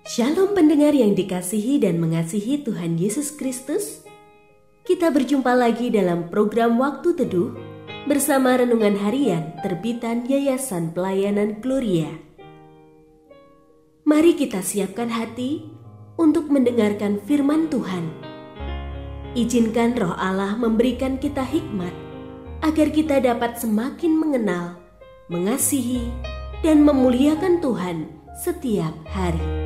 Shalom pendengar yang dikasihi dan mengasihi Tuhan Yesus Kristus. Kita berjumpa lagi dalam program Waktu Teduh bersama Renungan Harian terbitan Yayasan Pelayanan Gloria. Mari kita siapkan hati untuk mendengarkan firman Tuhan. Izinkan Roh Allah memberikan kita hikmat agar kita dapat semakin mengenal, mengasihi, dan memuliakan Tuhan setiap hari.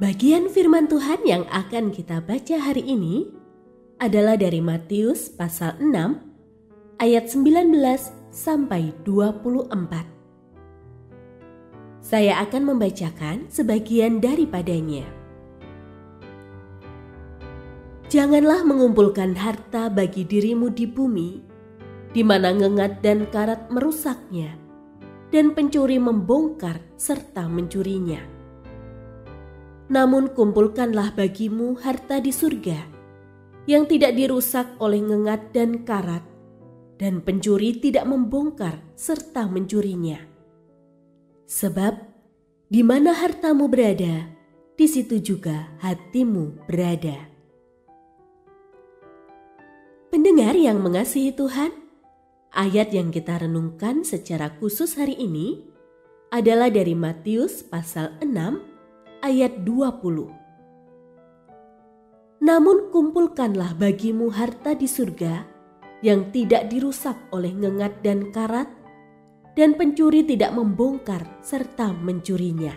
Bagian firman Tuhan yang akan kita baca hari ini adalah dari Matius pasal 6 ayat 19 sampai 24. Saya akan membacakan sebagian daripadanya. Janganlah mengumpulkan harta bagi dirimu di bumi, di mana ngengat dan karat merusaknya, dan pencuri membongkar serta mencurinya. Namun kumpulkanlah bagimu harta di surga, yang tidak dirusak oleh ngengat dan karat, dan pencuri tidak membongkar serta mencurinya. Sebab di mana hartamu berada, di situ juga hatimu berada. Pendengar yang mengasihi Tuhan, ayat yang kita renungkan secara khusus hari ini adalah dari Matius pasal 6 ayat 20. Namun kumpulkanlah bagimu harta di surga yang tidak dirusak oleh ngengat dan karat, dan pencuri tidak membongkar serta mencurinya.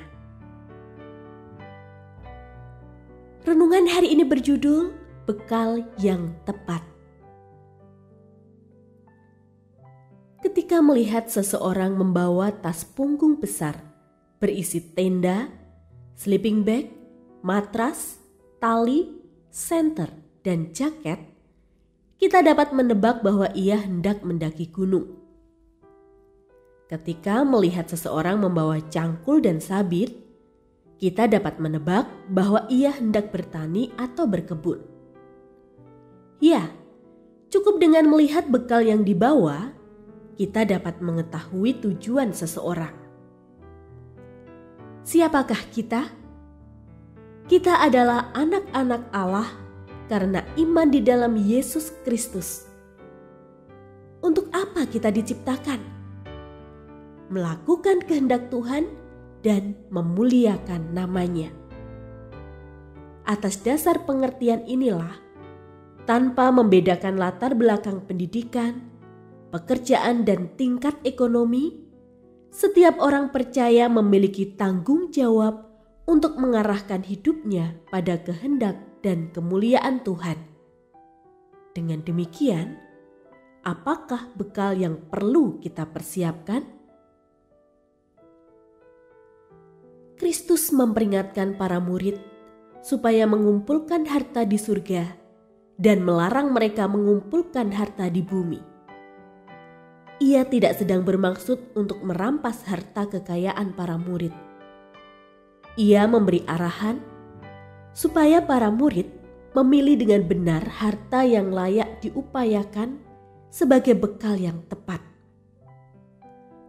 Renungan hari ini berjudul Bekal yang Tepat. Ketika melihat seseorang membawa tas punggung besar berisi tenda, sleeping bag, matras, tali, senter, dan jaket, kita dapat menebak bahwa ia hendak mendaki gunung. Ketika melihat seseorang membawa cangkul dan sabit, kita dapat menebak bahwa ia hendak bertani atau berkebun. Ya, cukup dengan melihat bekal yang dibawa, kita dapat mengetahui tujuan seseorang. Siapakah kita? Kita adalah anak-anak Allah karena iman di dalam Yesus Kristus. Untuk apa kita diciptakan? Melakukan kehendak Tuhan dan memuliakan namanya. Atas dasar pengertian inilah, tanpa membedakan latar belakang pendidikan, pekerjaan, dan tingkat ekonomi, setiap orang percaya memiliki tanggung jawab untuk mengarahkan hidupnya pada kehendak dan kemuliaan Tuhan. Dengan demikian, apakah bekal yang perlu kita persiapkan? Kristus memperingatkan para murid supaya mengumpulkan harta di surga dan melarang mereka mengumpulkan harta di bumi. Ia tidak sedang bermaksud untuk merampas harta kekayaan para murid. Ia memberi arahan supaya para murid memilih dengan benar harta yang layak diupayakan sebagai bekal yang tepat.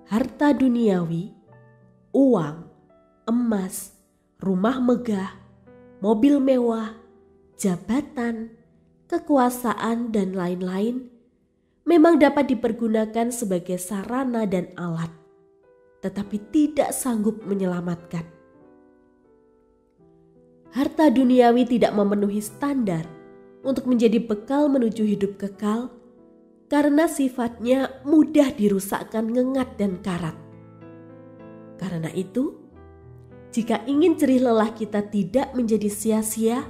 Harta duniawi, uang, emas, rumah megah, mobil mewah, jabatan, kekuasaan, dan lain-lain memang dapat dipergunakan sebagai sarana dan alat, tetapi tidak sanggup menyelamatkan. Harta duniawi tidak memenuhi standar untuk menjadi bekal menuju hidup kekal karena sifatnya mudah dirusakkan ngengat dan karat. Karena itu, jika ingin jerih lelah kita tidak menjadi sia-sia,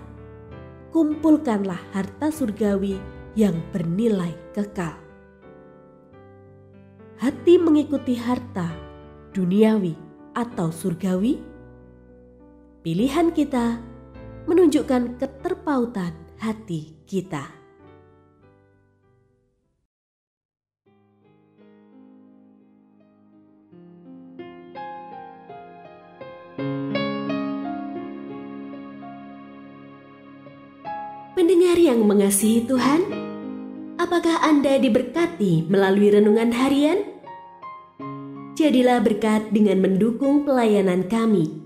kumpulkanlah harta surgawi yang bernilai kekal. Hati mengikuti harta, duniawi atau surgawi? Pilihan kita menunjukkan keterpautan hati kita. Pendengar yang mengasihi Tuhan, apakah Anda diberkati melalui renungan harian? Jadilah berkat dengan mendukung pelayanan kami.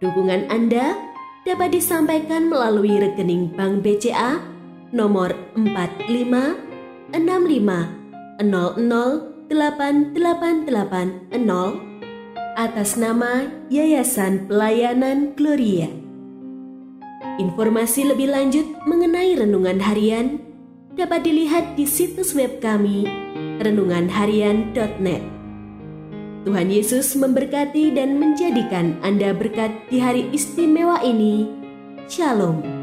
Dukungan Anda dapat disampaikan melalui rekening Bank BCA nomor 456500088880 atas nama Yayasan Pelayanan Gloria. Informasi lebih lanjut mengenai renungan harian dapat dilihat di situs web kami renunganharian.net. Tuhan Yesus memberkati dan menjadikan Anda berkat di hari istimewa ini. Shalom.